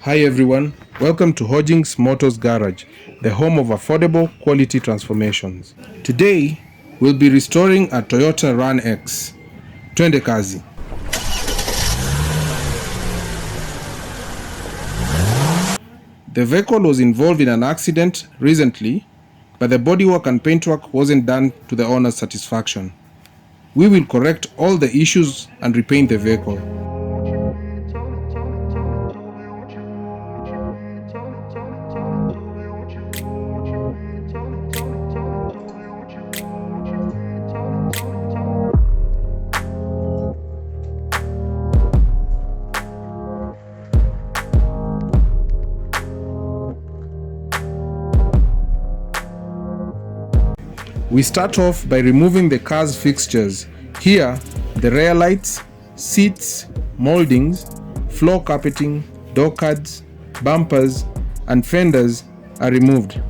Hi everyone, welcome to Hojinx Motors Garage, the home of affordable quality transformations. Today, we'll be restoring a ToyotaRunX. Twende kazi. The vehicle was involved in an accident recently, but the bodywork and paintwork wasn't done to the owner's satisfaction. We will correct all the issues and repaint the vehicle. We start off by removing the car's fixtures. Here, the rear lights, seats, moldings, floor carpeting, door cards, bumpers, and fenders are removed.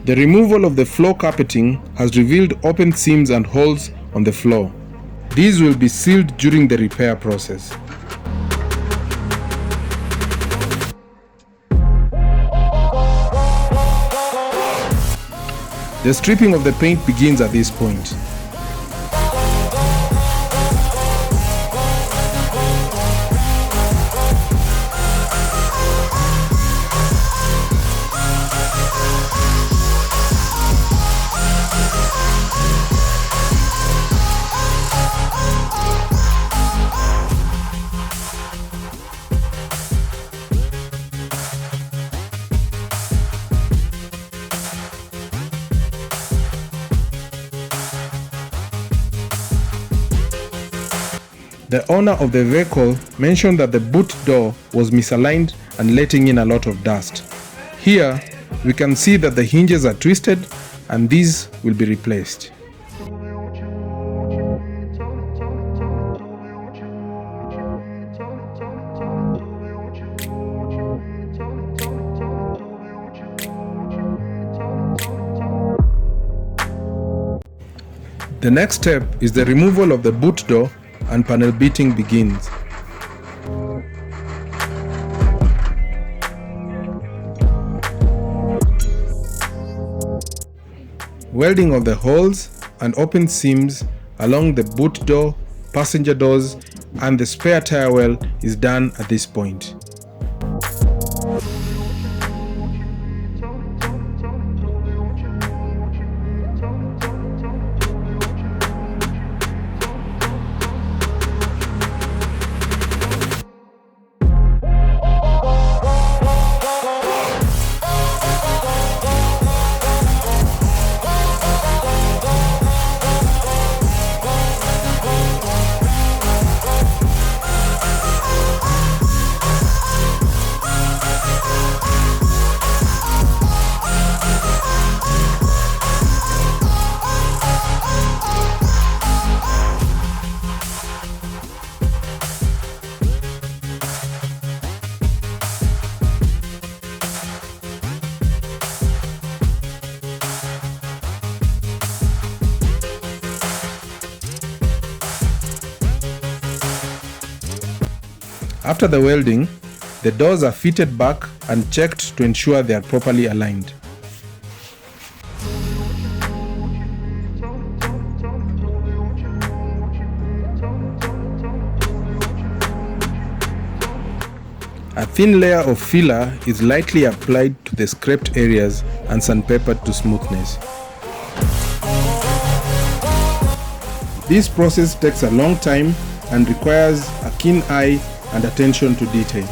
The removal of the floor carpeting has revealed open seams and holes on the floor. These will be sealed during the repair process. The stripping of the paint begins at this point. The owner of the vehicle mentioned that the boot door was misaligned and letting in a lot of dust. Here, we can see that the hinges are twisted and these will be replaced. The next step is the removal of the boot door and panel beating begins. Welding of the holes and open seams along the boot door, passenger doors, and the spare tire well is done at this point. After the welding, the doors are fitted back and checked to ensure they are properly aligned. A thin layer of filler is lightly applied to the scraped areas and sandpapered to smoothness. This process takes a long time and requires a keen eye and attention to detail.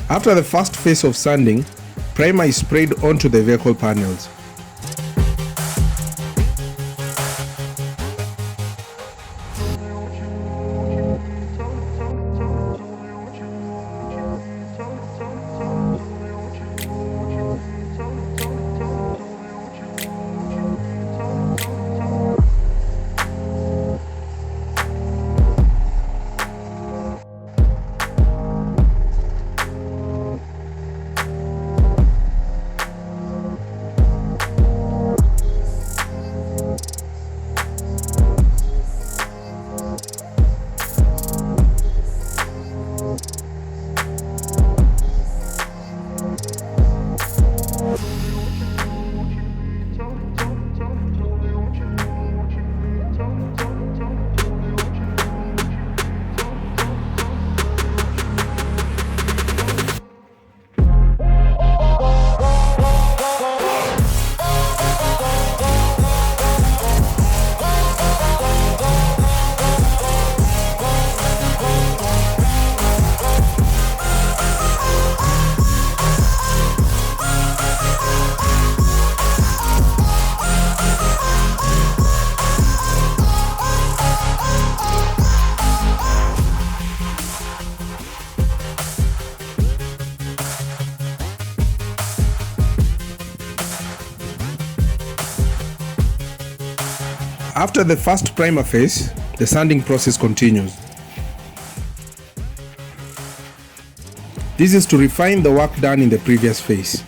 After the first phase of sanding, primer is sprayed onto the vehicle panels. After the first primer phase, the sanding process continues. This is to refine the work done in the previous phase.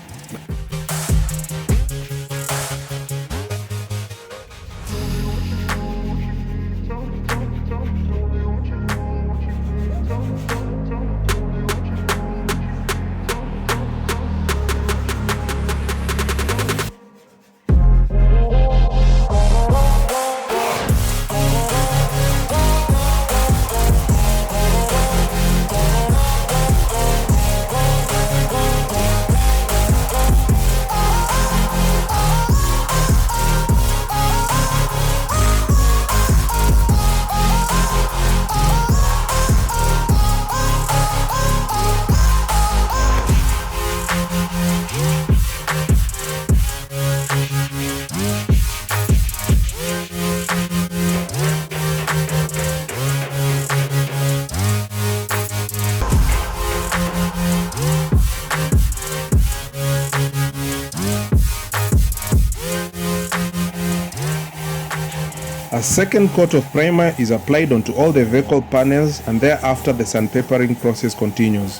A second coat of primer is applied onto all the vehicle panels, and thereafter the sandpapering process continues.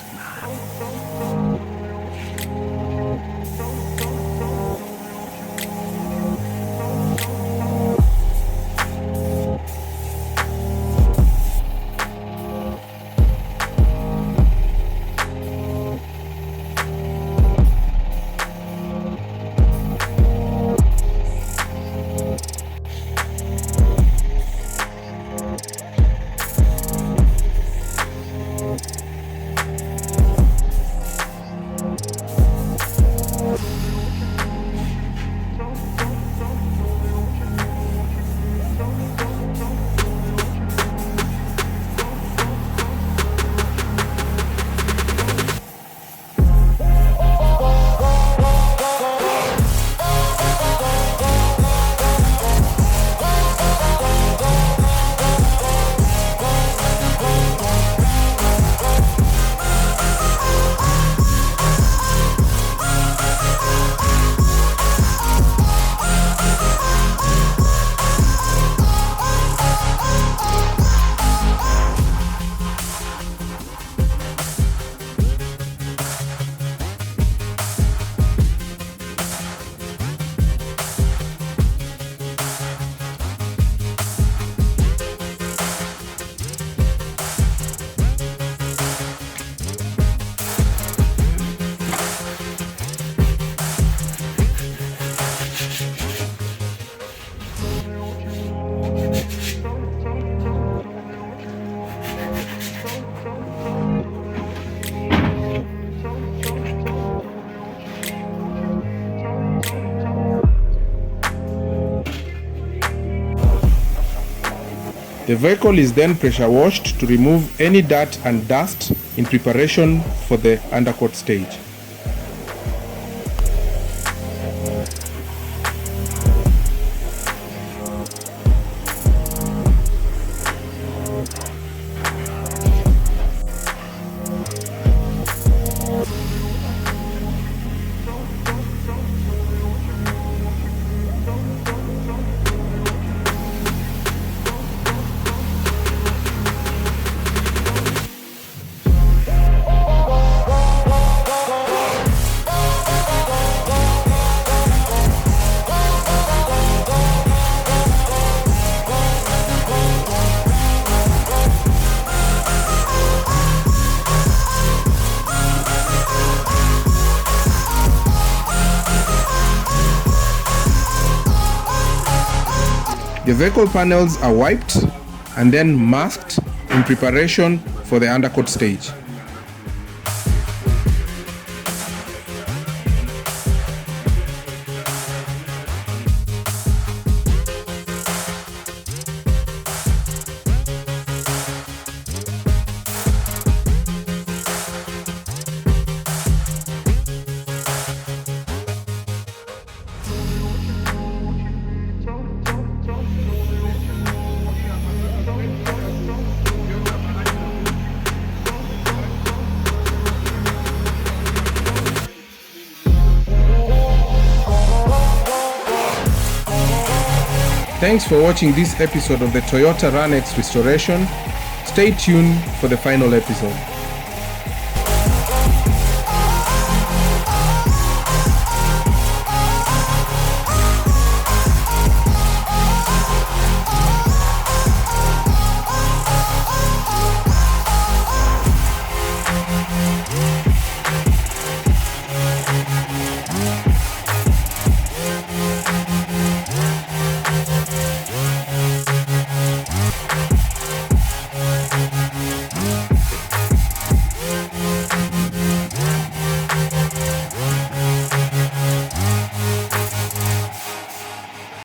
The vehicle is then pressure washed to remove any dirt and dust in preparation for the undercoat stage. The vehicle panels are wiped and then masked in preparation for the undercoat stage. Thanks for watching this episode of the Toyota RunX restoration. Stay tuned for the final episode.